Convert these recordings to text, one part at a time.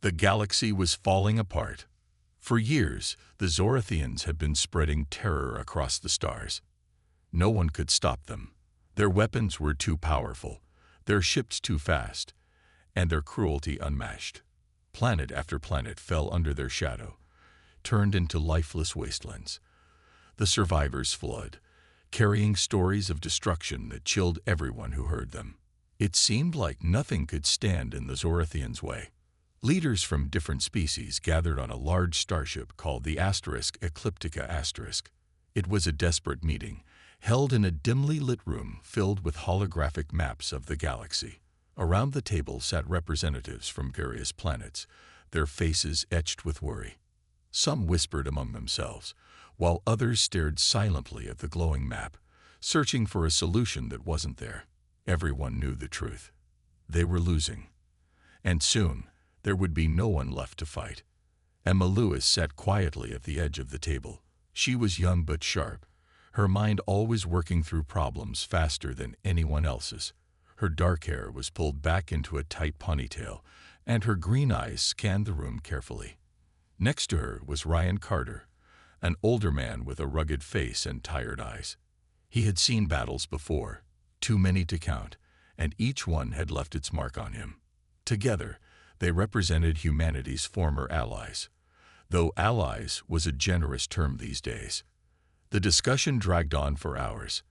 The galaxy was falling apart. For years, the Zorathians had been spreading terror across the stars. No one could stop them. Their weapons were too powerful, their ships too fast, and their cruelty unmatched. Planet after planet fell under their shadow, turned into lifeless wastelands. The survivors fled, carrying stories of destruction that chilled everyone who heard them. It seemed like nothing could stand in the Zorathians' way. Leaders from different species gathered on a large starship called the Ecliptica*. It was a desperate meeting, held in a dimly lit room filled with holographic maps of the galaxy. Around the table sat representatives from various planets, their faces etched with worry. Some whispered among themselves, while others stared silently at the glowing map, searching for a solution that wasn't there. Everyone knew the truth. They were losing. And soon, there would be no one left to fight. Emma Lewis sat quietly at the edge of the table. She was young but sharp, her mind always working through problems faster than anyone else's. Her dark hair was pulled back into a tight ponytail, and her green eyes scanned the room carefully. Next to her was Ryan Carter, an older man with a rugged face and tired eyes. He had seen battles before, too many to count, and each one had left its mark on him. Together, they represented humanity's former allies, though allies was a generous term these days. The discussion dragged on for hours.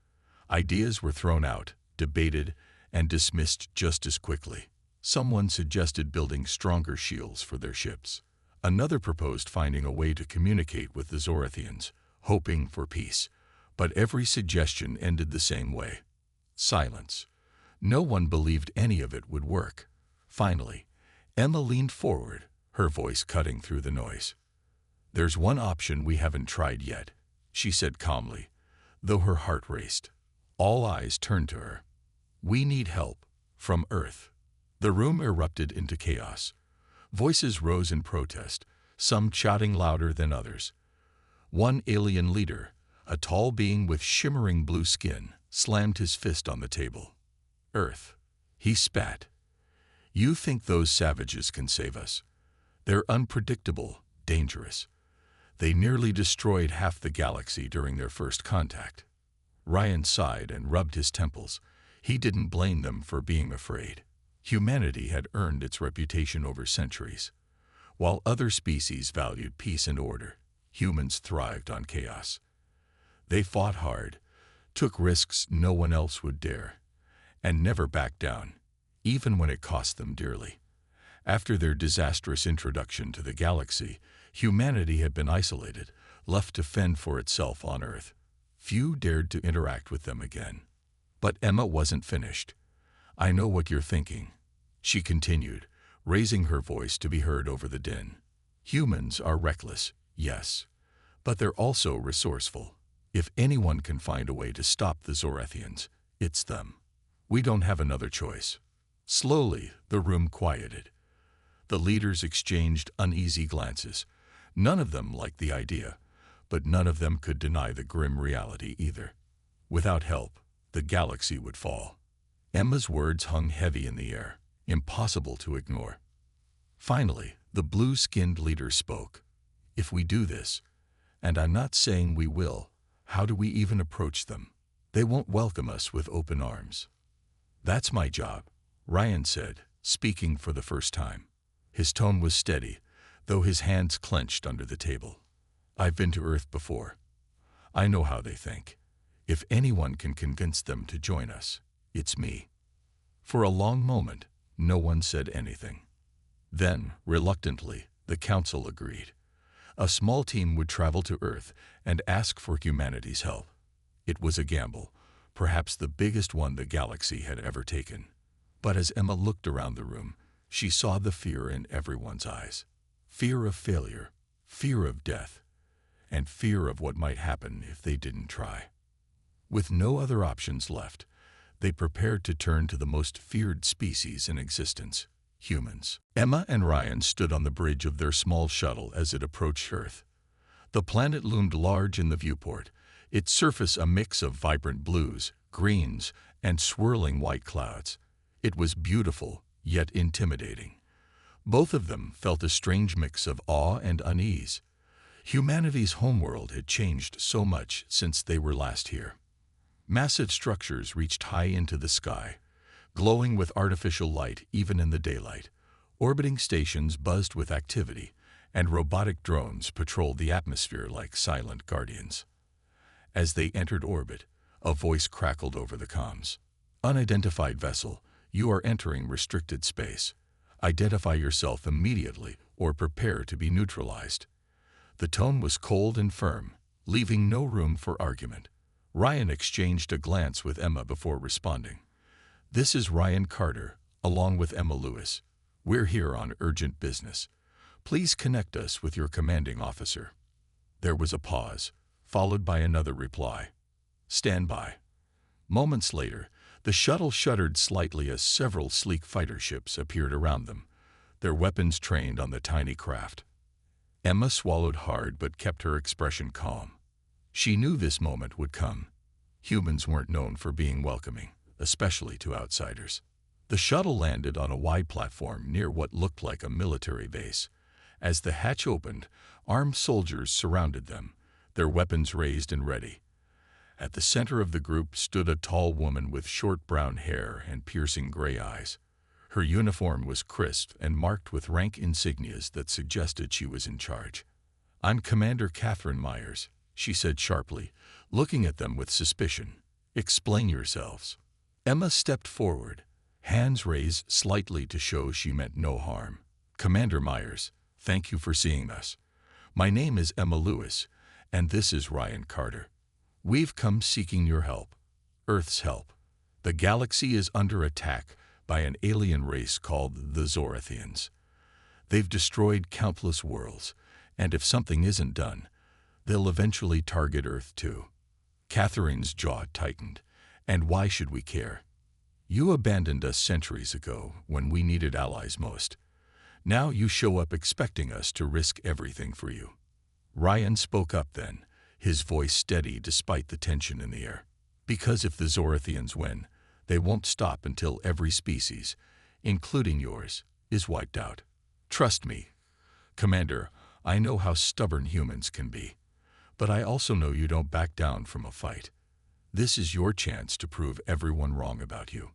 Ideas were thrown out, debated, and dismissed just as quickly. Someone suggested building stronger shields for their ships. Another proposed finding a way to communicate with the Zorathians, hoping for peace. But every suggestion ended the same way. Silence. No one believed any of it would work. Finally, Emma leaned forward, her voice cutting through the noise. "There's one option we haven't tried yet," she said calmly, though her heart raced. All eyes turned to her. "We need help from Earth." The room erupted into chaos. Voices rose in protest, some shouting louder than others. One alien leader, a tall being with shimmering blue skin, slammed his fist on the table. "Earth," he spat. "You think those savages can save us? They're unpredictable, dangerous. They nearly destroyed half the galaxy during their first contact." Ryan sighed and rubbed his temples. He didn't blame them for being afraid. Humanity had earned its reputation over centuries. While other species valued peace and order, humans thrived on chaos. They fought hard, took risks no one else would dare, and never backed down, even when it cost them dearly. After their disastrous introduction to the galaxy, humanity had been isolated, left to fend for itself on Earth. Few dared to interact with them again. But Emma wasn't finished. "I know what you're thinking," she continued, raising her voice to be heard over the din. "Humans are reckless, yes, but they're also resourceful. If anyone can find a way to stop the Zorathians, it's them. We don't have another choice." Slowly, the room quieted. The leaders exchanged uneasy glances. None of them liked the idea, but none of them could deny the grim reality either. Without help, the galaxy would fall. Emma's words hung heavy in the air, impossible to ignore. Finally, the blue-skinned leader spoke. "If we do this, and I'm not saying we will, how do we even approach them? They won't welcome us with open arms." "That's my job," Ryan said, speaking for the first time. His tone was steady, though his hands clenched under the table. "I've been to Earth before. I know how they think. If anyone can convince them to join us, it's me." For a long moment, no one said anything. Then, reluctantly, the council agreed. A small team would travel to Earth and ask for humanity's help. It was a gamble, perhaps the biggest one the galaxy had ever taken. But as Emma looked around the room, she saw the fear in everyone's eyes. Fear of failure, fear of death, and fear of what might happen if they didn't try. With no other options left, they prepared to turn to the most feared species in existence, humans. Emma and Ryan stood on the bridge of their small shuttle as it approached Earth. The planet loomed large in the viewport, its surface a mix of vibrant blues, greens, and swirling white clouds. It was beautiful, yet intimidating. Both of them felt a strange mix of awe and unease. Humanity's homeworld had changed so much since they were last here. Massive structures reached high into the sky, glowing with artificial light even in the daylight. Orbiting stations buzzed with activity, and robotic drones patrolled the atmosphere like silent guardians. As they entered orbit, a voice crackled over the comms. "Unidentified vessel, you are entering restricted space. Identify yourself immediately or prepare to be neutralized." The tone was cold and firm, leaving no room for argument. Ryan exchanged a glance with Emma before responding. "This is Ryan Carter, along with Emma Lewis. We're here on urgent business. Please connect us with your commanding officer." There was a pause, followed by another reply. "Stand by." Moments later, the shuttle shuddered slightly as several sleek fighter ships appeared around them, their weapons trained on the tiny craft. Emma swallowed hard but kept her expression calm. She knew this moment would come. Humans weren't known for being welcoming, especially to outsiders. The shuttle landed on a wide platform near what looked like a military base. As the hatch opened, armed soldiers surrounded them, their weapons raised and ready. At the center of the group stood a tall woman with short brown hair and piercing gray eyes. Her uniform was crisp and marked with rank insignias that suggested she was in charge. "I'm Commander Catherine Myers," she said sharply, looking at them with suspicion. "Explain yourselves." Emma stepped forward, hands raised slightly to show she meant no harm. "Commander Myers, thank you for seeing us. My name is Emma Lewis, and this is Ryan Carter. We've come seeking your help, Earth's help. The galaxy is under attack by an alien race called the Zorathians. They've destroyed countless worlds, and if something isn't done, they'll eventually target Earth too." Catherine's jaw tightened. "And why should we care? You abandoned us centuries ago when we needed allies most. Now you show up expecting us to risk everything for you." Ryan spoke up then, his voice steady despite the tension in the air. "Because if the Zorathians win, they won't stop until every species, including yours, is wiped out. Trust me, Commander, I know how stubborn humans can be, but I also know you don't back down from a fight. This is your chance to prove everyone wrong about you."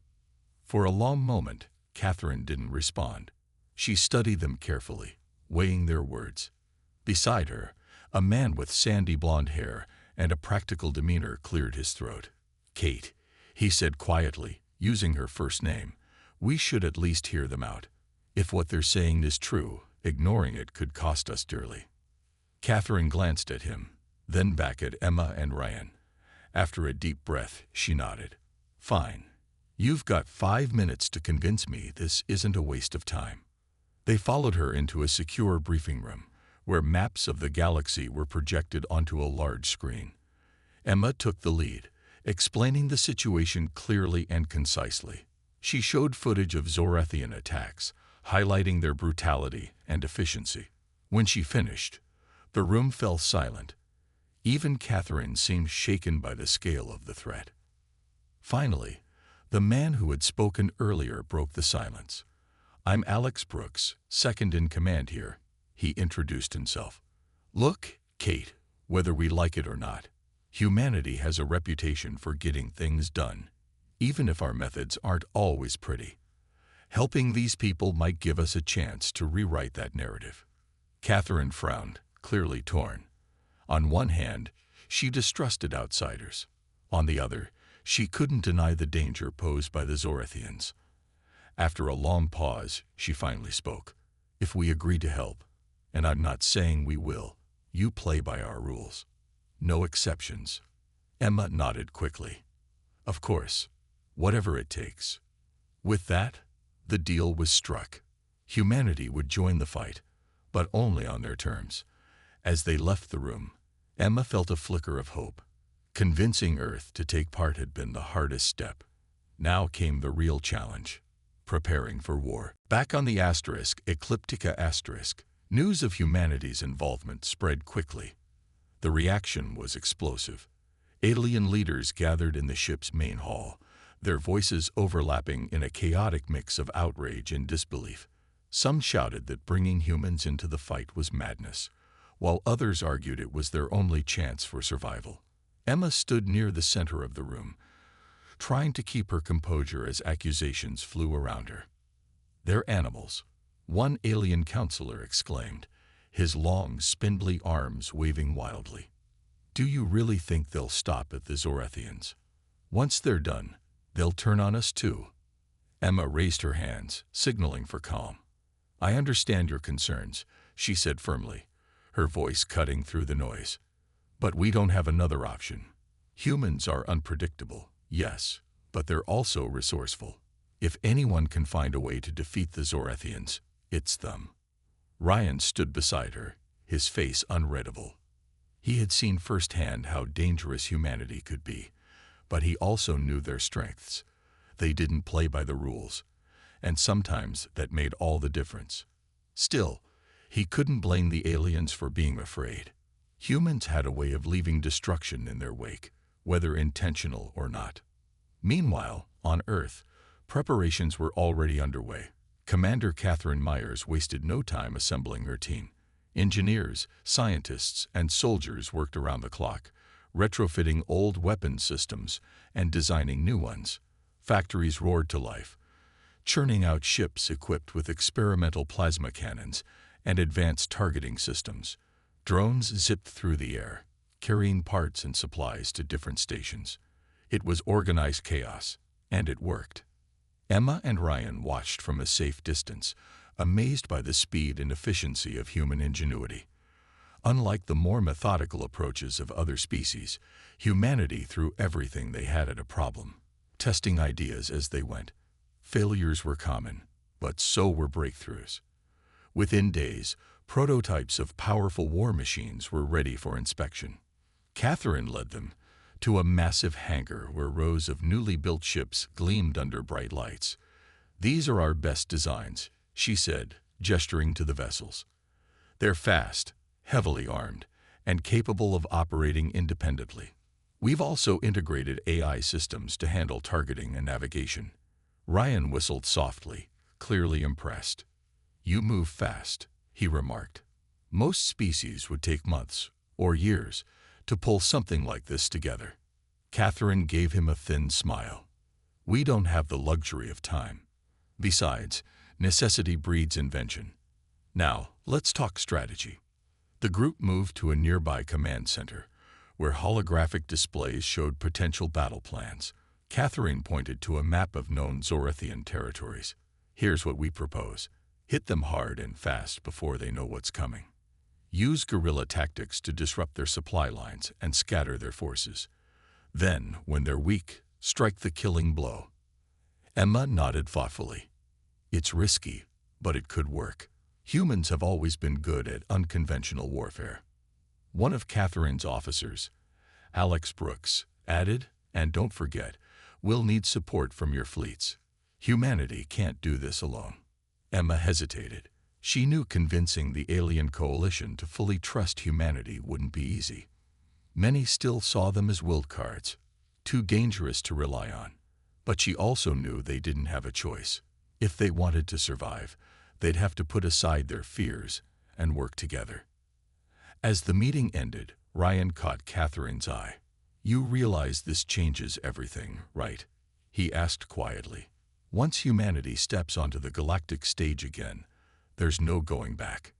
For a long moment, Catherine didn't respond. She studied them carefully, weighing their words. Beside her, a man with sandy blonde hair and a practical demeanor cleared his throat. "Kate," he said quietly, using her first name, "we should at least hear them out. If what they're saying is true, ignoring it could cost us dearly." Catherine glanced at him, then back at Emma and Ryan. After a deep breath, she nodded. "Fine. You've got 5 minutes to convince me this isn't a waste of time." They followed her into a secure briefing room, where maps of the galaxy were projected onto a large screen. Emma took the lead, explaining the situation clearly and concisely. She showed footage of Zorathian attacks, highlighting their brutality and efficiency. When she finished, the room fell silent. Even Catherine seemed shaken by the scale of the threat. Finally, the man who had spoken earlier broke the silence. "I'm Alex Brooks, second in command here," he introduced himself. "Look, Kate, whether we like it or not, humanity has a reputation for getting things done, even if our methods aren't always pretty. Helping these people might give us a chance to rewrite that narrative." Catherine frowned, clearly torn. On one hand, she distrusted outsiders. On the other, she couldn't deny the danger posed by the Zorathians. After a long pause, she finally spoke. "If we agree to help, and I'm not saying we will, you play by our rules. No exceptions." Emma nodded quickly. "Of course, whatever it takes." With that, the deal was struck. Humanity would join the fight, but only on their terms. As they left the room, Emma felt a flicker of hope. Convincing Earth to take part had been the hardest step. Now came the real challenge: preparing for war. Back on the Ecliptica *, news of humanity's involvement spread quickly. The reaction was explosive. Alien leaders gathered in the ship's main hall, their voices overlapping in a chaotic mix of outrage and disbelief. Some shouted that bringing humans into the fight was madness, while others argued it was their only chance for survival. Emma stood near the center of the room, trying to keep her composure as accusations flew around her. "They're animals," one alien counselor exclaimed, his long, spindly arms waving wildly. "Do you really think they'll stop at the Zorathians? Once they're done, they'll turn on us too." Emma raised her hands, signaling for calm. "I understand your concerns," she said firmly, her voice cutting through the noise. "But we don't have another option. Humans are unpredictable, yes, but they're also resourceful. If anyone can find a way to defeat the Zorathians, it's them." Ryan stood beside her, his face unreadable. He had seen firsthand how dangerous humanity could be, but he also knew their strengths. They didn't play by the rules, and sometimes that made all the difference. Still, he couldn't blame the aliens for being afraid. Humans had a way of leaving destruction in their wake, whether intentional or not. Meanwhile, on Earth, preparations were already underway. Commander Catherine Myers wasted no time assembling her team. Engineers, scientists, and soldiers worked around the clock, retrofitting old weapons systems and designing new ones. Factories roared to life, churning out ships equipped with experimental plasma cannons and advanced targeting systems. Drones zipped through the air, carrying parts and supplies to different stations. It was organized chaos, and it worked. Emma and Ryan watched from a safe distance, amazed by the speed and efficiency of human ingenuity. Unlike the more methodical approaches of other species, humanity threw everything they had at a problem, testing ideas as they went. Failures were common, but so were breakthroughs. Within days, prototypes of powerful war machines were ready for inspection. Catherine led them to a massive hangar where rows of newly built ships gleamed under bright lights. "These are our best designs," she said, gesturing to the vessels. "They're fast, heavily armed, and capable of operating independently. We've also integrated AI systems to handle targeting and navigation." Ryan whistled softly, clearly impressed. "You move fast," he remarked. "Most species would take months or years to pull something like this together." Catherine gave him a thin smile. "We don't have the luxury of time. Besides, necessity breeds invention. Now, let's talk strategy." The group moved to a nearby command center, where holographic displays showed potential battle plans. Catherine pointed to a map of known Zorathian territories. "Here's what we propose. Hit them hard and fast before they know what's coming. Use guerrilla tactics to disrupt their supply lines and scatter their forces. Then, when they're weak, strike the killing blow." Emma nodded thoughtfully. "It's risky, but it could work. Humans have always been good at unconventional warfare." One of Catherine's officers, Alex Brooks, added, "And don't forget, we'll need support from your fleets. Humanity can't do this alone." Emma hesitated. She knew convincing the alien coalition to fully trust humanity wouldn't be easy. Many still saw them as wild cards, too dangerous to rely on. But she also knew they didn't have a choice. If they wanted to survive, they'd have to put aside their fears and work together. As the meeting ended, Ryan caught Catherine's eye. "You realize this changes everything, right?" he asked quietly. "Once humanity steps onto the galactic stage again, there's no going back."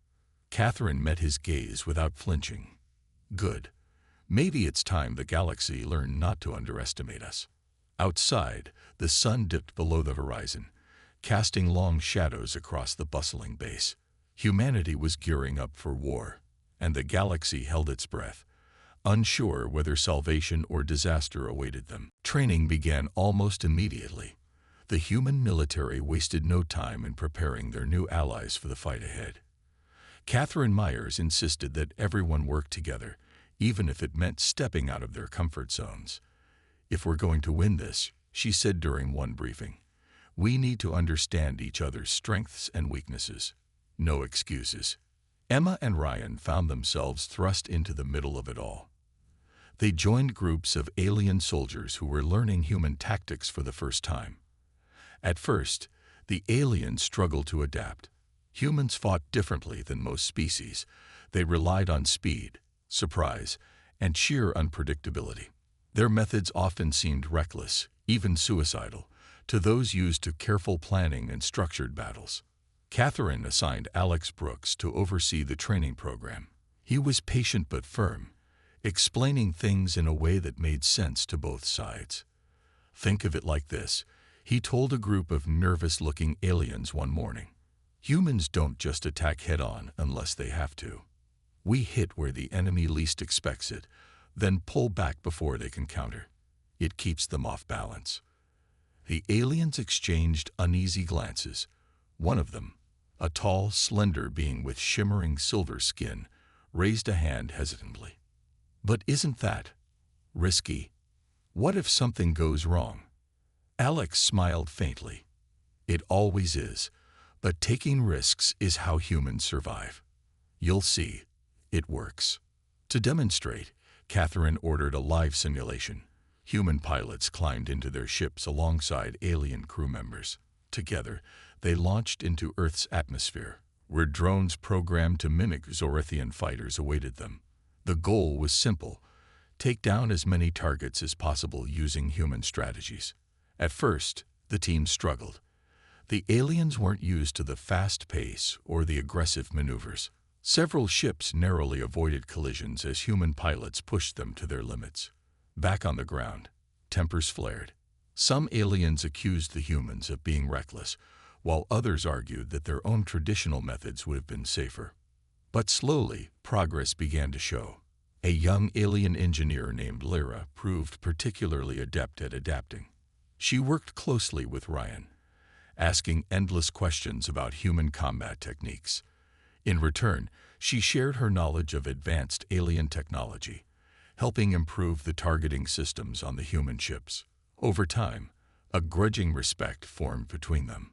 Catherine met his gaze without flinching. "Good. Maybe it's time the galaxy learned not to underestimate us." Outside, the sun dipped below the horizon, casting long shadows across the bustling base. Humanity was gearing up for war, and the galaxy held its breath, unsure whether salvation or disaster awaited them. Training began almost immediately. The human military wasted no time in preparing their new allies for the fight ahead. Catherine Myers insisted that everyone work together, even if it meant stepping out of their comfort zones. "If we're going to win this," she said during one briefing, "we need to understand each other's strengths and weaknesses. No excuses." Emma and Ryan found themselves thrust into the middle of it all. They joined groups of alien soldiers who were learning human tactics for the first time. At first, the aliens struggled to adapt. Humans fought differently than most species. They relied on speed, surprise, and sheer unpredictability. Their methods often seemed reckless, even suicidal, to those used to careful planning and structured battles. Catherine assigned Alex Brooks to oversee the training program. He was patient but firm, explaining things in a way that made sense to both sides. Think of it like this. He told a group of nervous-looking aliens one morning, "Humans don't just attack head-on unless they have to. We hit where the enemy least expects it, then pull back before they can counter. It keeps them off balance." The aliens exchanged uneasy glances. One of them, a tall, slender being with shimmering silver skin, raised a hand hesitantly. "But isn't that risky? What if something goes wrong?" Alex smiled faintly. "It always is, but taking risks is how humans survive. You'll see, it works." To demonstrate, Catherine ordered a live simulation. Human pilots climbed into their ships alongside alien crew members. Together, they launched into Earth's atmosphere, where drones programmed to mimic Zorathian fighters awaited them. The goal was simple: take down as many targets as possible using human strategies. At first, the team struggled. The aliens weren't used to the fast pace or the aggressive maneuvers. Several ships narrowly avoided collisions as human pilots pushed them to their limits. Back on the ground, tempers flared. Some aliens accused the humans of being reckless, while others argued that their own traditional methods would have been safer. But slowly, progress began to show. A young alien engineer named Lyra proved particularly adept at adapting. She worked closely with Ryan, asking endless questions about human combat techniques. In return, she shared her knowledge of advanced alien technology, helping improve the targeting systems on the human ships. Over time, a grudging respect formed between them.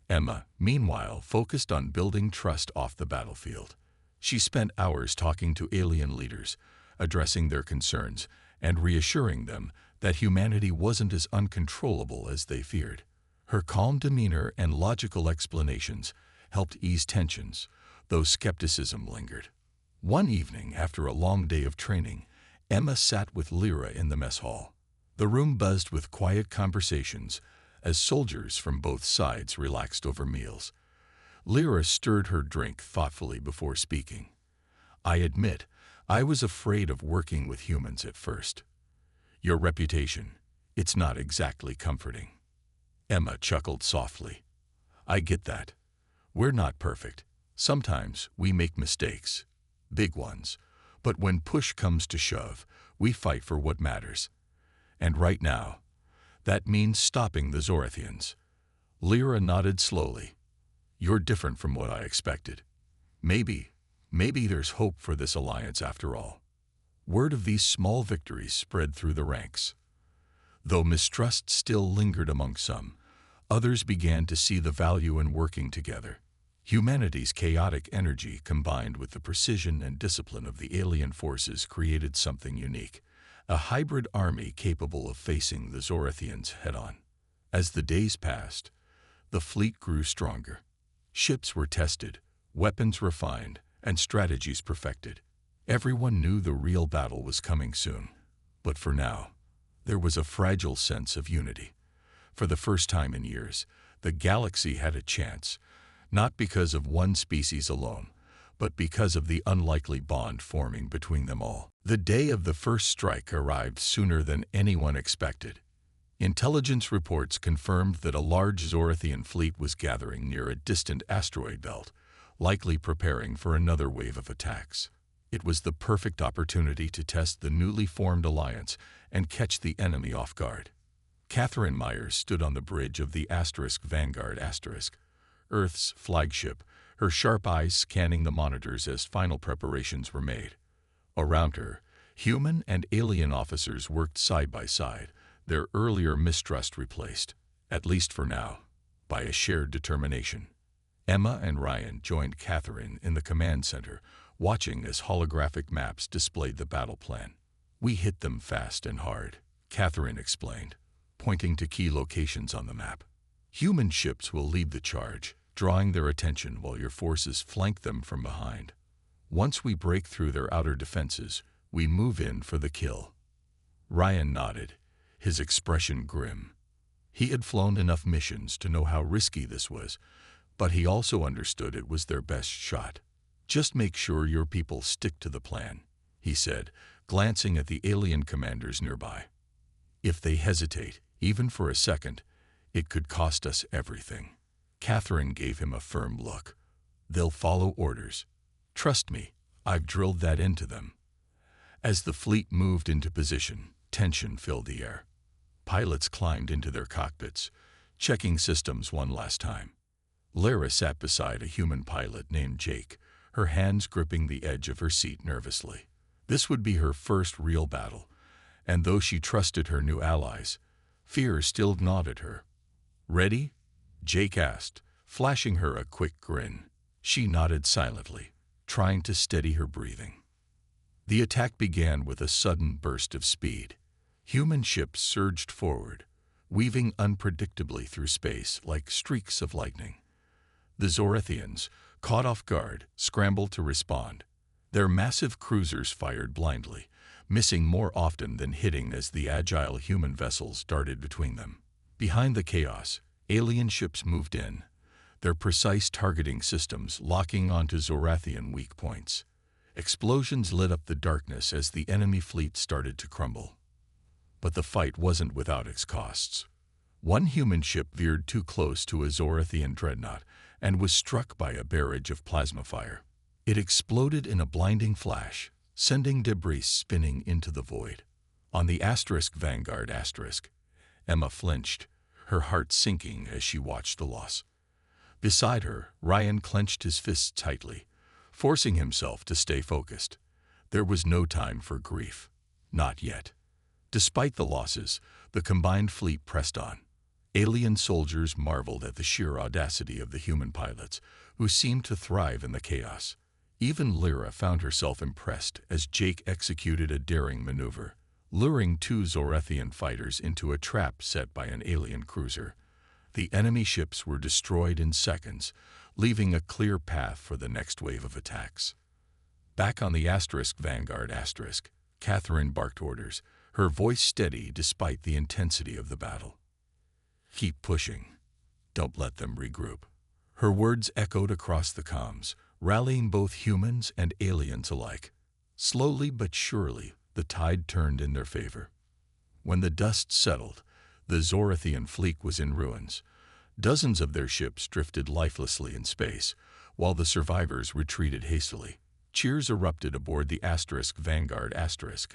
Emma, meanwhile, focused on building trust off the battlefield. She spent hours talking to alien leaders, addressing their concerns, and reassuring them that humanity wasn't as uncontrollable as they feared. Her calm demeanor and logical explanations helped ease tensions, though skepticism lingered. One evening, after a long day of training, Emma sat with Lyra in the mess hall. The room buzzed with quiet conversations as soldiers from both sides relaxed over meals. Lyra stirred her drink thoughtfully before speaking. "I admit, I was afraid of working with humans at first. Your reputation, it's not exactly comforting." Emma chuckled softly. "I get that. We're not perfect. Sometimes we make mistakes, big ones. But when push comes to shove, we fight for what matters. And right now, that means stopping the Zorathians." Lyra nodded slowly. "You're different from what I expected. Maybe there's hope for this alliance after all." Word of these small victories spread through the ranks. Though mistrust still lingered among some, others began to see the value in working together. Humanity's chaotic energy combined with the precision and discipline of the alien forces created something unique, a hybrid army capable of facing the Zorathians head-on. As the days passed, the fleet grew stronger. Ships were tested, weapons refined, and strategies perfected. Everyone knew the real battle was coming soon. But for now, there was a fragile sense of unity. For the first time in years, the galaxy had a chance, not because of one species alone, but because of the unlikely bond forming between them all. The day of the first strike arrived sooner than anyone expected. Intelligence reports confirmed that a large Zorathian fleet was gathering near a distant asteroid belt, likely preparing for another wave of attacks. It was the perfect opportunity to test the newly formed alliance and catch the enemy off guard. Catherine Myers stood on the bridge of the Vanguard Earth's flagship, her sharp eyes scanning the monitors as final preparations were made. Around her, human and alien officers worked side by side, their earlier mistrust replaced, at least for now, by a shared determination. Emma and Ryan joined Catherine in the command center, watching as holographic maps displayed the battle plan. "We hit them fast and hard," Catherine explained, pointing to key locations on the map. "Human ships will lead the charge, drawing their attention while your forces flank them from behind. Once we break through their outer defenses, we move in for the kill." Ryan nodded, his expression grim. He had flown enough missions to know how risky this was, but he also understood it was their best shot. "Just make sure your people stick to the plan," he said, glancing at the alien commanders nearby. "If they hesitate, even for a second, it could cost us everything." Catherine gave him a firm look. "They'll follow orders. Trust me, I've drilled that into them." As the fleet moved into position, tension filled the air. Pilots climbed into their cockpits, checking systems one last time. Lara sat beside a human pilot named Jake, her hands gripping the edge of her seat nervously. This would be her first real battle, and though she trusted her new allies, fear still gnawed at her. "Ready?" Jake asked, flashing her a quick grin. She nodded silently, trying to steady her breathing. The attack began with a sudden burst of speed. Human ships surged forward, weaving unpredictably through space like streaks of lightning. The Zorathians, caught off guard, scrambled to respond. Their massive cruisers fired blindly, missing more often than hitting as the agile human vessels darted between them. Behind the chaos, alien ships moved in, their precise targeting systems locking onto Zorathian weak points. Explosions lit up the darkness as the enemy fleet started to crumble. But the fight wasn't without its costs. One human ship veered too close to a Zorathian dreadnought and was struck by a barrage of plasma fire. It exploded in a blinding flash, sending debris spinning into the void. On the Vanguard Emma flinched, her heart sinking as she watched the loss. Beside her, Ryan clenched his fists tightly, forcing himself to stay focused. There was no time for grief. Not yet. Despite the losses, the combined fleet pressed on. Alien soldiers marveled at the sheer audacity of the human pilots, who seemed to thrive in the chaos. Even Lyra found herself impressed as Jake executed a daring maneuver, luring two Zorathian fighters into a trap set by an alien cruiser. The enemy ships were destroyed in seconds, leaving a clear path for the next wave of attacks. Back on the Vanguard Catherine barked orders, her voice steady despite the intensity of the battle. "Keep pushing. Don't let them regroup." Her words echoed across the comms, rallying both humans and aliens alike. Slowly but surely, the tide turned in their favor. When the dust settled, the Zorathian fleet was in ruins. Dozens of their ships drifted lifelessly in space, while the survivors retreated hastily. Cheers erupted aboard the Vanguard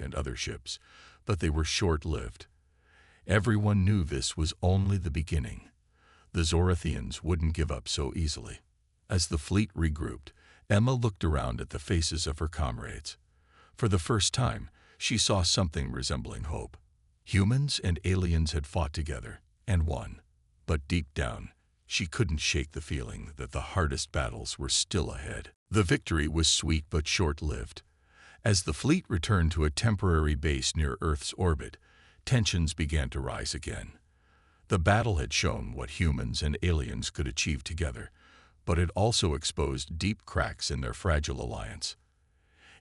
and other ships, but they were short-lived. Everyone knew this was only the beginning. The Zorathians wouldn't give up so easily. As the fleet regrouped, Emma looked around at the faces of her comrades. For the first time, she saw something resembling hope. Humans and aliens had fought together, and won. But deep down, she couldn't shake the feeling that the hardest battles were still ahead. The victory was sweet but short-lived. As the fleet returned to a temporary base near Earth's orbit, tensions began to rise again. The battle had shown what humans and aliens could achieve together, but it also exposed deep cracks in their fragile alliance.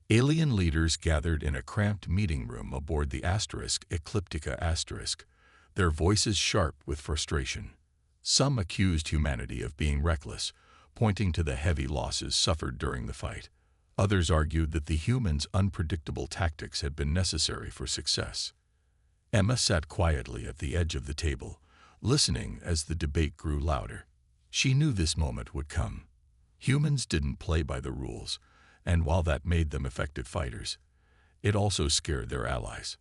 Alien leaders gathered in a cramped meeting room aboard the Ecliptica, their voices sharp with frustration. Some accused humanity of being reckless, pointing to the heavy losses suffered during the fight. Others argued that the humans' unpredictable tactics had been necessary for success. Emma sat quietly at the edge of the table, listening as the debate grew louder. She knew this moment would come. Humans didn't play by the rules, and while that made them effective fighters, it also scared their allies.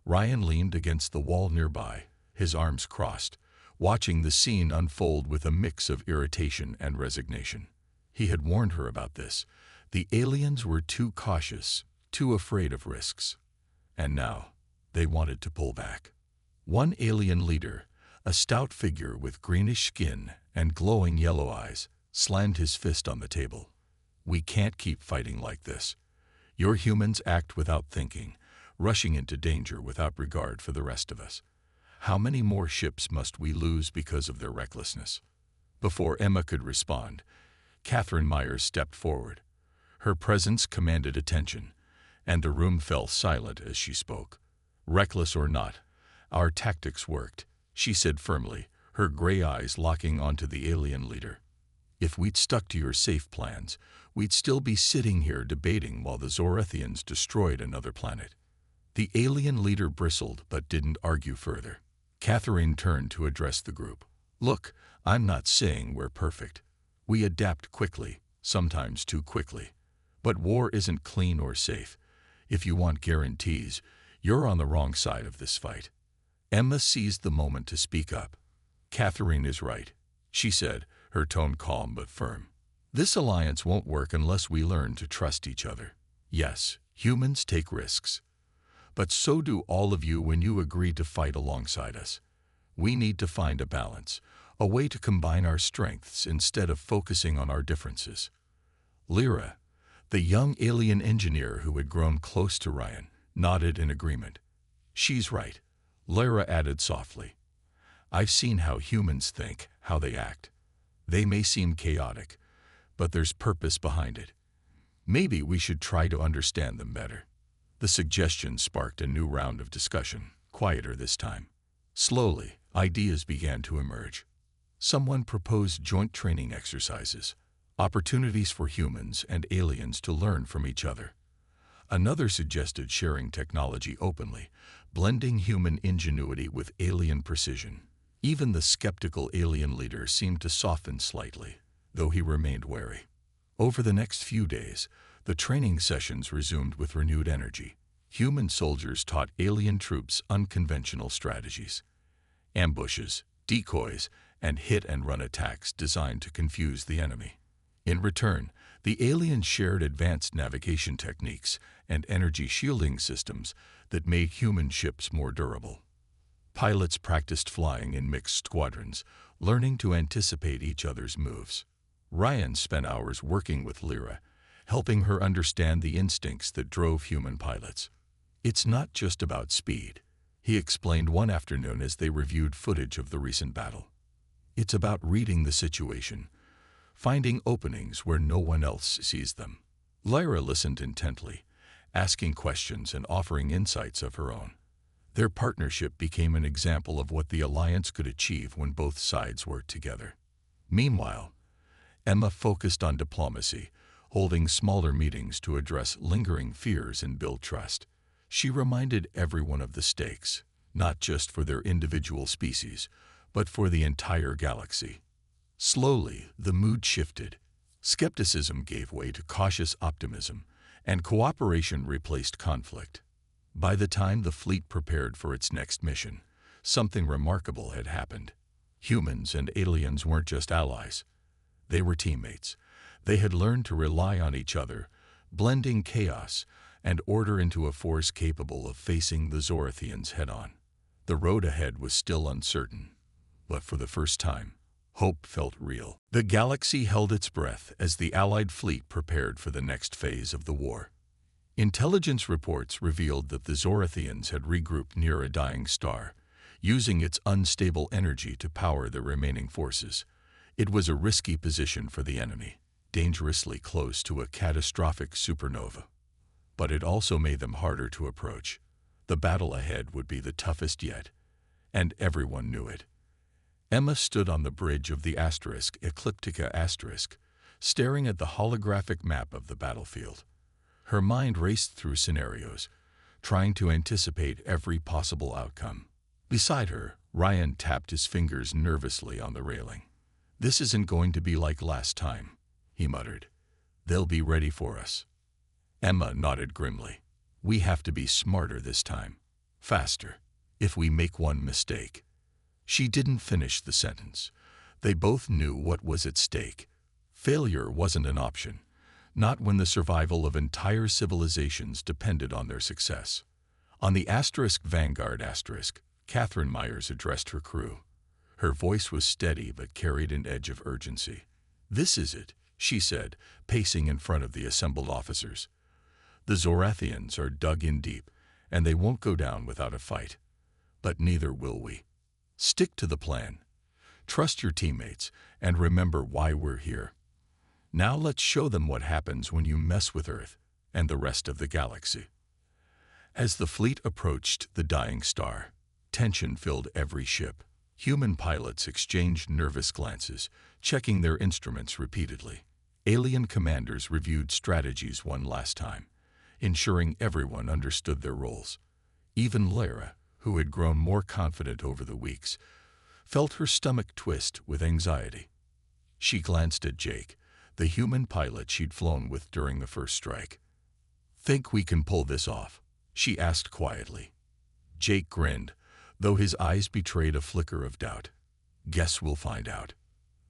Ryan leaned against the wall nearby, his arms crossed, watching the scene unfold with a mix of irritation and resignation. He had warned her about this. The aliens were too cautious, too afraid of risks. And now, they wanted to pull back. One alien leader, a stout figure with greenish skin and glowing yellow eyes, slammed his fist on the table. "We can't keep fighting like this. Your humans act without thinking, rushing into danger without regard for the rest of us. How many more ships must we lose because of their recklessness?" Before Emma could respond, Catherine Myers stepped forward. Her presence commanded attention, and the room fell silent as she spoke. "Reckless or not, our tactics worked," she said firmly, her gray eyes locking onto the alien leader. "If we'd stuck to your safe plans, we'd still be sitting here debating while the Zorathians destroyed another planet." The alien leader bristled but didn't argue further. Catherine turned to address the group. "Look, I'm not saying we're perfect. We adapt quickly, sometimes too quickly. But war isn't clean or safe. If you want guarantees, you're on the wrong side of this fight." Emma seized the moment to speak up. "Catherine is right," she said, her tone calm but firm. "This alliance won't work unless we learn to trust each other. Yes, humans take risks. But so do all of you when you agree to fight alongside us. We need to find a balance, a way to combine our strengths instead of focusing on our differences." Lyra, the young alien engineer who had grown close to Ryan, nodded in agreement. "She's right," Lyra added softly. "I've seen how humans think, how they act. They may seem chaotic, but there's purpose behind it. Maybe we should try to understand them better." The suggestion sparked a new round of discussion, quieter this time. Slowly, ideas began to emerge. Someone proposed joint training exercises, opportunities for humans and aliens to learn from each other. Another suggested sharing technology openly, blending human ingenuity with alien precision. Even the skeptical alien leader seemed to soften slightly, though he remained wary. Over the next few days, the training sessions resumed with renewed energy. Human soldiers taught alien troops unconventional strategies. Ambushes, decoys, and hit-and-run attacks designed to confuse the enemy. In return, the aliens shared advanced navigation techniques and energy shielding systems that made human ships more durable. Pilots practiced flying in mixed squadrons, learning to anticipate each other's moves. Ryan spent hours working with Lyra, helping her understand the instincts that drove human pilots. "It's not just about speed," he explained one afternoon as they reviewed footage of the recent battle. "It's about reading the situation, finding openings where no one else sees them." Lyra listened intently, asking questions and offering insights of her own. Their partnership became an example of what the alliance could achieve when both sides worked together. Meanwhile, Emma focused on diplomacy, holding smaller meetings to address lingering fears and build trust. She reminded everyone of the stakes, not just for their individual species, but for the entire galaxy. Slowly, the mood shifted. Skepticism gave way to cautious optimism, and cooperation replaced conflict. By the time the fleet prepared for its next mission, something remarkable had happened. Humans and aliens weren't just allies. They were teammates. They had learned to rely on each other, blending chaos and order into a force capable of facing the Zorathians head-on. The road ahead was still uncertain, but for the first time, hope felt real. The galaxy held its breath as the Allied fleet prepared for the next phase of the war. Intelligence reports revealed that the Zorathians had regrouped near a dying star, using its unstable energy to power the remaining forces. It was a risky position for the enemy, dangerously close to a catastrophic supernova. But it also made them harder to approach. The battle ahead would be the toughest yet, and everyone knew it. Emma stood on the bridge of the Ecliptica*, staring at the holographic map of the battlefield. Her mind raced through scenarios, trying to anticipate every possible outcome. Beside her, Ryan tapped his fingers nervously on the railing. "This isn't going to be like last time," he muttered. "They'll be ready for us." Emma nodded grimly. "We have to be smarter this time. Faster. If we make one mistake." She didn't finish the sentence. They both knew what was at stake. Failure wasn't an option, not when the survival of entire civilizations depended on their success. On the Vanguard Catherine Myers addressed her crew. Her voice was steady but carried an edge of urgency. "This is it," she said, pacing in front of the assembled officers. "The Zorathians are dug in deep, and they won't go down without a fight. But neither will we. Stick to the plan. Trust your teammates, and remember why we're here. Now let's show them what happens when you mess with Earth and the rest of the galaxy." As the fleet approached the dying star, tension filled every ship. Human pilots exchanged nervous glances, checking their instruments repeatedly. Alien commanders reviewed strategies one last time, ensuring everyone understood their roles. Even Lyra, who had grown more confident over the weeks, felt her stomach twist with anxiety. She glanced at Jake, the human pilot she'd flown with during the first strike. "Think we can pull this off?" she asked quietly. Jake grinned, though his eyes betrayed a flicker of doubt. "Guess we'll find out."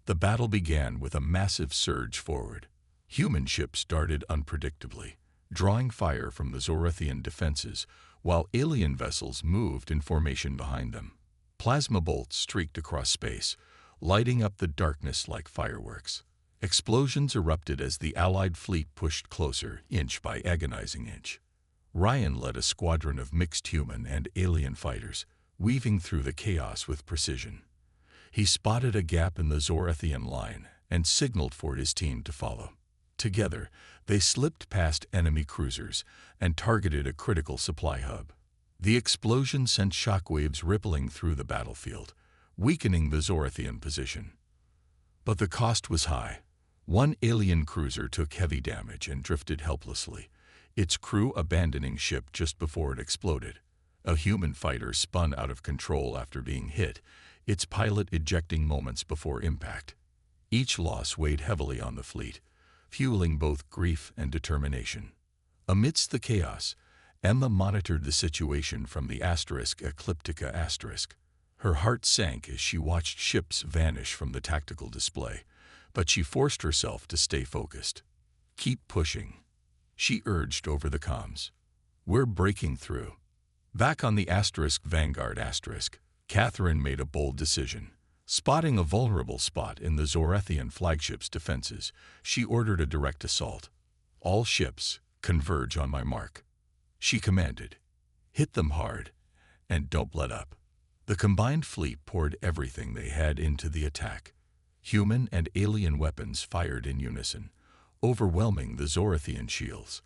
The battle began with a massive surge forward. Human ships darted unpredictably, drawing fire from the Zorathian defenses, while alien vessels moved in formation behind them. Plasma bolts streaked across space, lighting up the darkness like fireworks. Explosions erupted as the Allied fleet pushed closer, inch by agonizing inch. Ryan led a squadron of mixed human and alien fighters, weaving through the chaos with precision. He spotted a gap in the Zorathian line and signaled for his team to follow. Together, they slipped past enemy cruisers and targeted a critical supply hub. The explosion sent shockwaves rippling through the battlefield, weakening the Zorathian position. But the cost was high. One alien cruiser took heavy damage and drifted helplessly, its crew abandoning ship just before it exploded. A human fighter spun out of control after being hit, its pilot ejecting moments before impact. Each loss weighed heavily on the fleet, fueling both grief and determination. Amidst the chaos, Emma monitored the situation from the Ecliptica*. Her heart sank as she watched ships vanish from the tactical display, but she forced herself to stay focused. "Keep pushing," she urged over the comms. "We're breaking through." Back on the Vanguard*, Catherine made a bold decision. Spotting a vulnerable spot in the Zorathian flagship's defenses, she ordered a direct assault. "All ships, converge on my mark," she commanded. "Hit them hard, and don't let up." The combined fleet poured everything they had into the attack. Human and alien weapons fired in unison, overwhelming the Zorathian shields.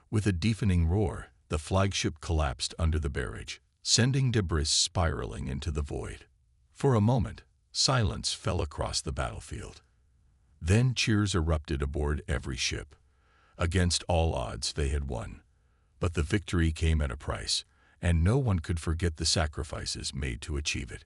With a deafening roar, the flagship collapsed under the barrage, sending debris spiraling into the void. For a moment, silence fell across the battlefield. Then cheers erupted aboard every ship. Against all odds, they had won. But the victory came at a price, and no one could forget the sacrifices made to achieve it.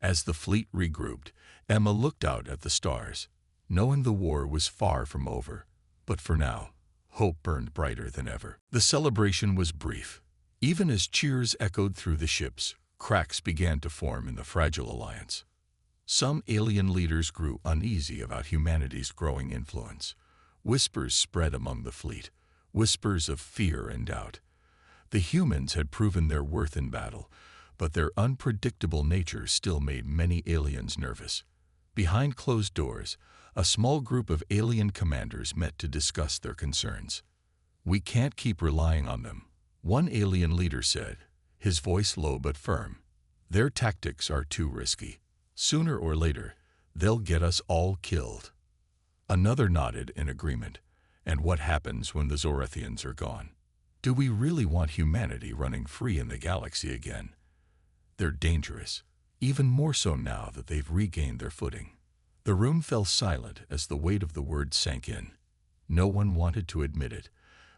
As the fleet regrouped, Emma looked out at the stars, knowing the war was far from over. But for now, hope burned brighter than ever. The celebration was brief. Even as cheers echoed through the ships, cracks began to form in the fragile alliance. Some alien leaders grew uneasy about humanity's growing influence. Whispers spread among the fleet, whispers of fear and doubt. The humans had proven their worth in battle, but their unpredictable nature still made many aliens nervous. Behind closed doors, a small group of alien commanders met to discuss their concerns. "We can't keep relying on them," one alien leader said, his voice low but firm. "Their tactics are too risky. Sooner or later, they'll get us all killed." Another nodded in agreement. "And what happens when the Zorathians are gone? Do we really want humanity running free in the galaxy again? They're dangerous, even more so now that they've regained their footing." The room fell silent as the weight of the words sank in. No one wanted to admit it,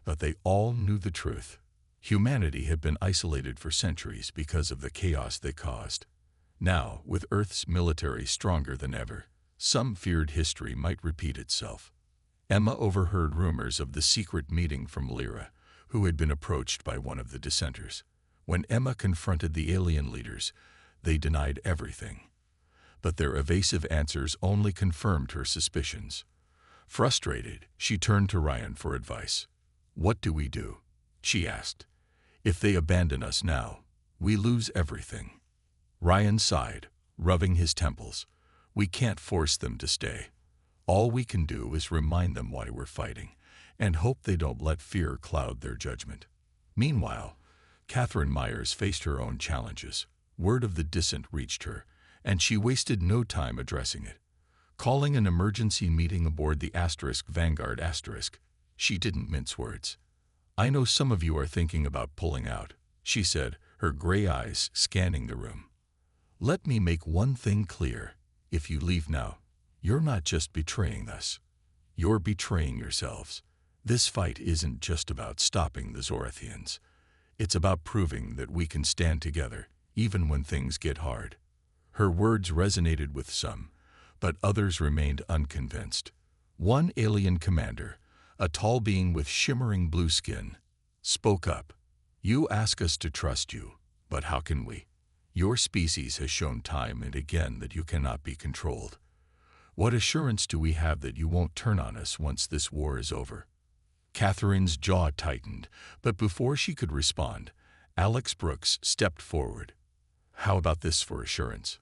but they all knew the truth. Humanity had been isolated for centuries because of the chaos they caused. Now, with Earth's military stronger than ever, some feared history might repeat itself. Emma overheard rumors of the secret meeting from Lyra, who had been approached by one of the dissenters. When Emma confronted the alien leaders, they denied everything. But their evasive answers only confirmed her suspicions. Frustrated, she turned to Ryan for advice. "What do we do?" she asked. "If they abandon us now, we lose everything." Ryan sighed, rubbing his temples. "We can't force them to stay. All we can do is remind them why we're fighting, and hope they don't let fear cloud their judgment." Meanwhile, Catherine Myers faced her own challenges. Word of the dissent reached her, and she wasted no time addressing it. Calling an emergency meeting aboard the Vanguard *, she didn't mince words. "I know some of you are thinking about pulling out," she said, her gray eyes scanning the room. "Let me make one thing clear. If you leave now, you're not just betraying us. You're betraying yourselves. This fight isn't just about stopping the Zorathians. It's about proving that we can stand together, even when things get hard." Her words resonated with some, but others remained unconvinced. One alien commander, a tall being with shimmering blue skin, spoke up. "You ask us to trust you, but how can we? Your species has shown time and again that you cannot be controlled. What assurance do we have that you won't turn on us once this war is over?" Catherine's jaw tightened, but before she could respond, Alex Brooks stepped forward. "How about this for assurance?"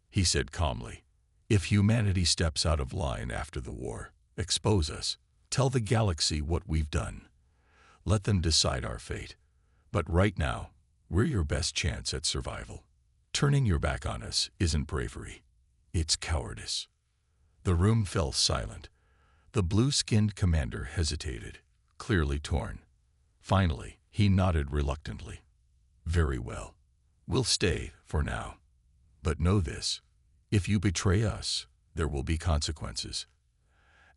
he said calmly. "If humanity steps out of line after the war, expose us. Tell the galaxy what we've done. Let them decide our fate. But right now, we're your best chance at survival. Turning your back on us isn't bravery. It's cowardice." The room fell silent. The blue-skinned commander hesitated, clearly torn. Finally, he nodded reluctantly. "Very well. We'll stay for now. But know this. If you betray us, there will be consequences."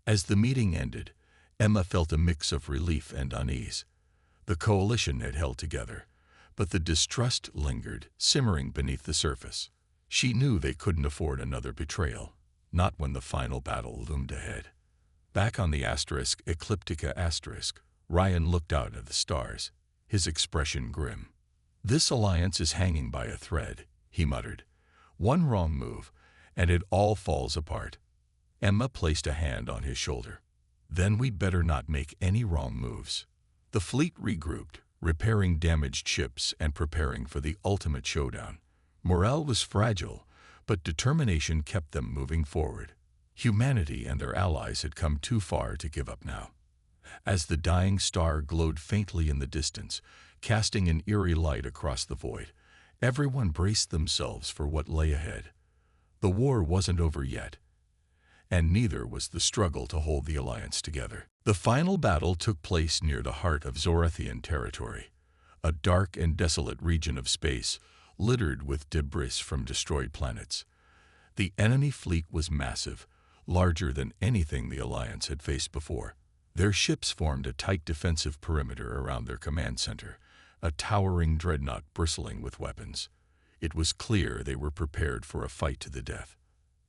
As the meeting ended, Emma felt a mix of relief and unease. The coalition had held together, but the distrust lingered, simmering beneath the surface. She knew they couldn't afford another betrayal, not when the final battle loomed ahead. Back on the Ecliptica *, Ryan looked out at the stars, his expression grim. "This alliance is hanging by a thread," he muttered. "One wrong move, and it all falls apart." Emma placed a hand on his shoulder. "Then we'd better not make any wrong moves." The fleet regrouped, repairing damaged ships and preparing for the ultimate showdown. Morale was fragile, but determination kept them moving forward. Humanity and their allies had come too far to give up now. As the dying star glowed faintly in the distance, casting an eerie light across the void, everyone braced themselves for what lay ahead. The war wasn't over yet, and neither was the struggle to hold the alliance together. The final battle took place near the heart of Zorathian territory, a dark and desolate region of space littered with debris from destroyed planets. The enemy fleet was massive, larger than anything the alliance had faced before. Their ships formed a tight defensive perimeter around their command center, a towering dreadnought bristling with weapons. It was clear they were prepared for a fight to the death.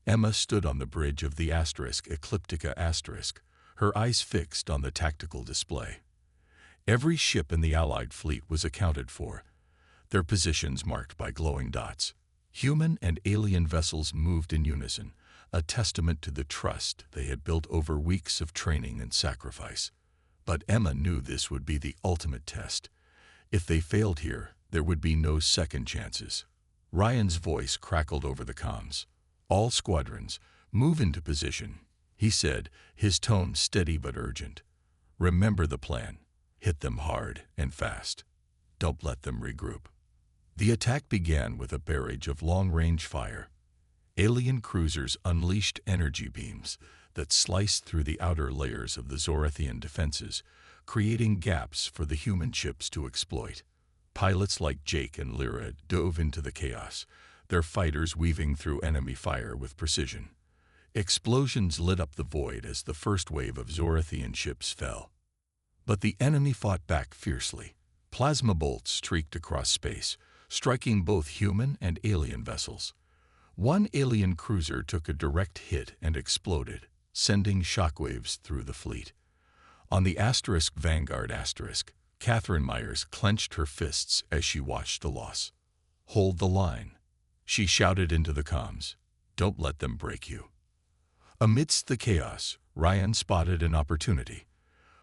Emma stood on the bridge of the Ecliptica *, her eyes fixed on the tactical display. Every ship in the Allied fleet was accounted for, their positions marked by glowing dots. Human and alien vessels moved in unison, a testament to the trust they had built over weeks of training and sacrifice. But Emma knew this would be the ultimate test. If they failed here, there would be no second chances. Ryan's voice crackled over the comms. "All squadrons, move into position," he said, his tone steady but urgent. "Remember the plan. Hit them hard and fast. Don't let them regroup." The attack began with a barrage of long-range fire. Alien cruisers unleashed energy beams that sliced through the outer layers of the Zorathian defenses, creating gaps for the human ships to exploit. Pilots like Jake and Lyra dove into the chaos, their fighters weaving through enemy fire with precision. Explosions lit up the void as the first wave of Zorathian ships fell. But the enemy fought back fiercely. Plasma bolts streaked across space, striking both human and alien vessels. One alien cruiser took a direct hit and exploded, sending shockwaves through the fleet. On the Vanguard *, Catherine Myers clenched her fists as she watched the loss. "Hold the line," she shouted into the comms. "Don't let them break you." Amidst the chaos, Ryan spotted an opportunity.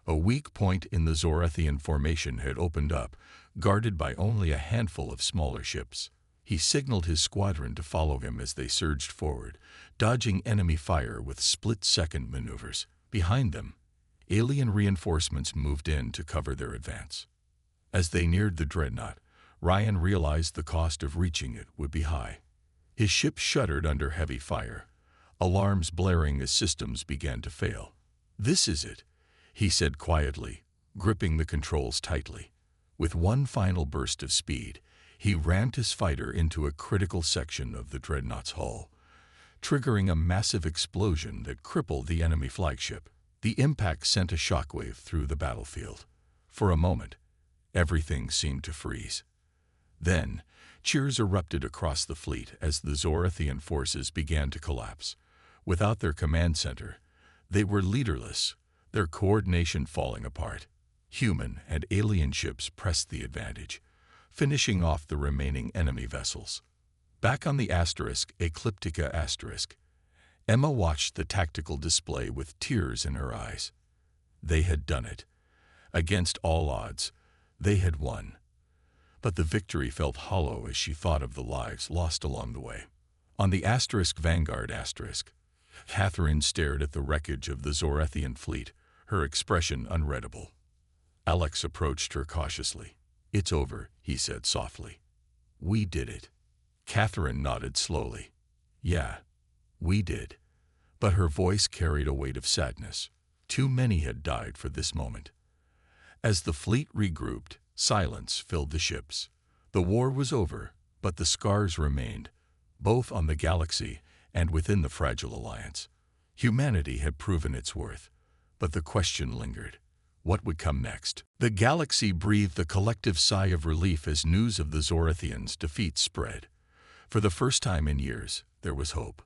A weak point in the Zorathian formation had opened up, guarded by only a handful of smaller ships. He signaled his squadron to follow him as they surged forward, dodging enemy fire with split-second maneuvers. Behind them, alien reinforcements moved in to cover their advance. As they neared the dreadnought, Ryan realized the cost of reaching it would be high. His ship shuddered under heavy fire, alarms blaring as systems began to fail. "This is it," he said quietly, gripping the controls tightly. With one final burst of speed, he rammed his fighter into a critical section of the dreadnought's hull, triggering a massive explosion that crippled the enemy flagship. The impact sent a shockwave through the battlefield. For a moment, everything seemed to freeze. Then, cheers erupted across the fleet as the Zorathian forces began to collapse. Without their command center, they were leaderless, their coordination falling apart. Human and alien ships pressed the advantage, finishing off the remaining enemy vessels. Back on the Ecliptica Emma watched the tactical display with tears in her eyes. They had done it. Against all odds, they had won. But the victory felt hollow as she thought of the lives lost along the way. On the Vanguard Catherine stared at the wreckage of the Zorathian fleet, her expression unreadable. Alex approached her cautiously. "It's over," he said softly. "We did it." Catherine nodded slowly. "Yeah, we did." But her voice carried a weight of sadness. Too many had died for this moment. As the fleet regrouped, silence filled the ships. The war was over, but the scars remained, both on the galaxy and within the fragile alliance. Humanity had proven its worth, but the question lingered. What would come next? The galaxy breathed a collective sigh of relief as news of the Zorathians' defeat spread. For the first time in years, there was hope.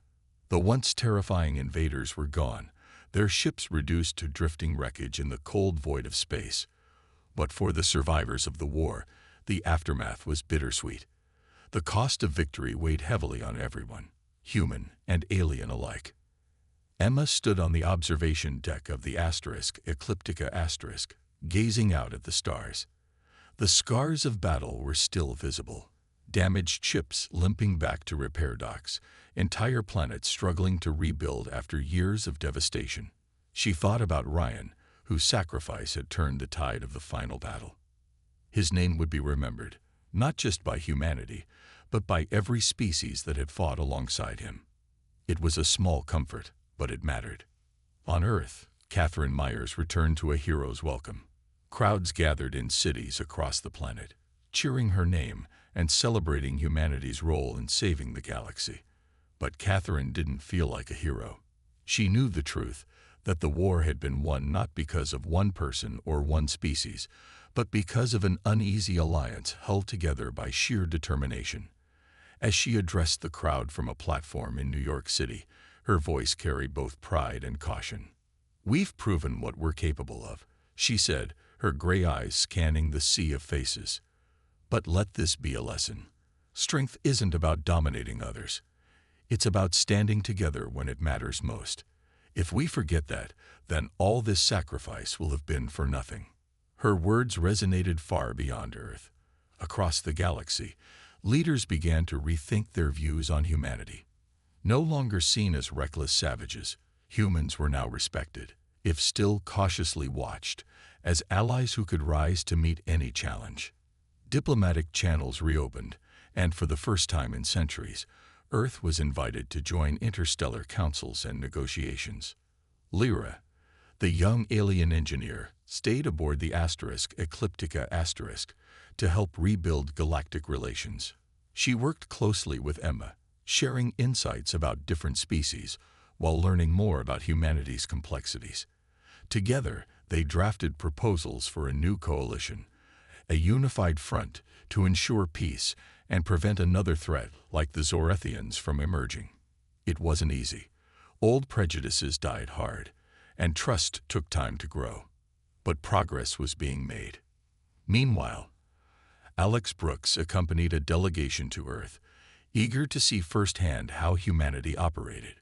The once terrifying invaders were gone, their ships reduced to drifting wreckage in the cold void of space. But for the survivors of the war, the aftermath was bittersweet. The cost of victory weighed heavily on everyone, human and alien alike. Emma stood on the observation deck of the Ecliptica gazing out at the stars. The scars of battle were still visible. Damaged ships limping back to repair docks, entire planets struggling to rebuild after years of devastation. She thought about Ryan, whose sacrifice had turned the tide of the final battle. His name would be remembered, not just by humanity, but by every species that had fought alongside him. It was a small comfort, but it mattered. On Earth, Catherine Myers returned to a hero's welcome. Crowds gathered in cities across the planet, cheering her name and celebrating humanity's role in saving the galaxy. But Catherine didn't feel like a hero. She knew the truth, that the war had been won not because of one person or one species, but because of an uneasy alliance held together by sheer determination. As she addressed the crowd from a platform in New York City, her voice carried both pride and caution. "We've proven what we're capable of," she said, her gray eyes scanning the sea of faces. "But let this be a lesson. Strength isn't about dominating others. It's about standing together when it matters most. If we forget that, then all this sacrifice will have been for nothing." Her words resonated far beyond Earth. Across the galaxy, leaders began to rethink their views on humanity. No longer seen as reckless savages, humans were now respected, if still cautiously watched, as allies who could rise to meet any challenge. Diplomatic channels reopened, and for the first time in centuries, Earth was invited to join interstellar councils and negotiations. Lyra, the young alien engineer, stayed aboard the Ecliptica to help rebuild galactic relations. She worked closely with Emma, sharing insights about different species while learning more about humanity's complexities. Together, they drafted proposals for a new coalition, a unified front to ensure peace and prevent another threat like the Zorathians from emerging. It wasn't easy. Old prejudices died hard, and trust took time to grow. But progress was being made. Meanwhile, Alex Brooks accompanied a delegation to Earth, eager to see firsthand how humanity operated.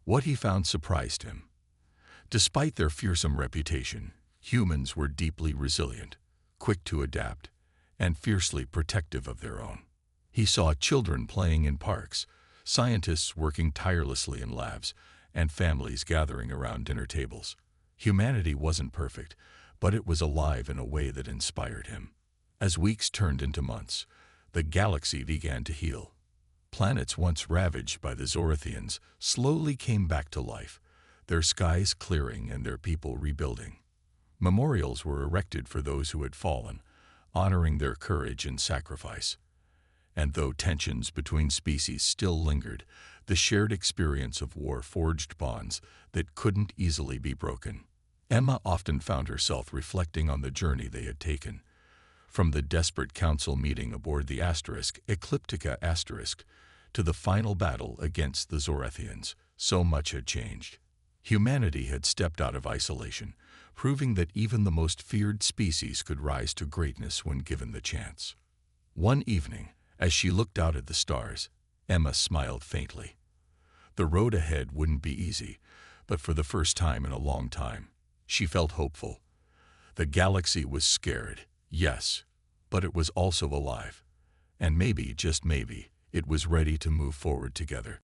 What he found surprised him. Despite their fearsome reputation, humans were deeply resilient, quick to adapt, and fiercely protective of their own. He saw children playing in parks, scientists working tirelessly in labs, and families gathering around dinner tables. Humanity wasn't perfect, but it was alive in a way that inspired him. As weeks turned into months, the galaxy began to heal. Planets once ravaged by the Zorathians slowly came back to life, their skies clearing and their people rebuilding. Memorials were erected for those who had fallen, honoring their courage and sacrifice. And though tensions between species still lingered, the shared experience of war forged bonds that couldn't easily be broken. Emma often found herself reflecting on the journey they had taken. From the desperate council meeting aboard the Ecliptica Asterisk to the final battle against the Zorathians, so much had changed. Humanity had stepped out of isolation, proving that even the most feared species could rise to greatness when given the chance. One evening, as she looked out at the stars, Emma smiled faintly. The road ahead wouldn't be easy, but for the first time in a long time, she felt hopeful. The galaxy was scared, yes, but it was also alive. And maybe, just maybe, it was ready to move forward together.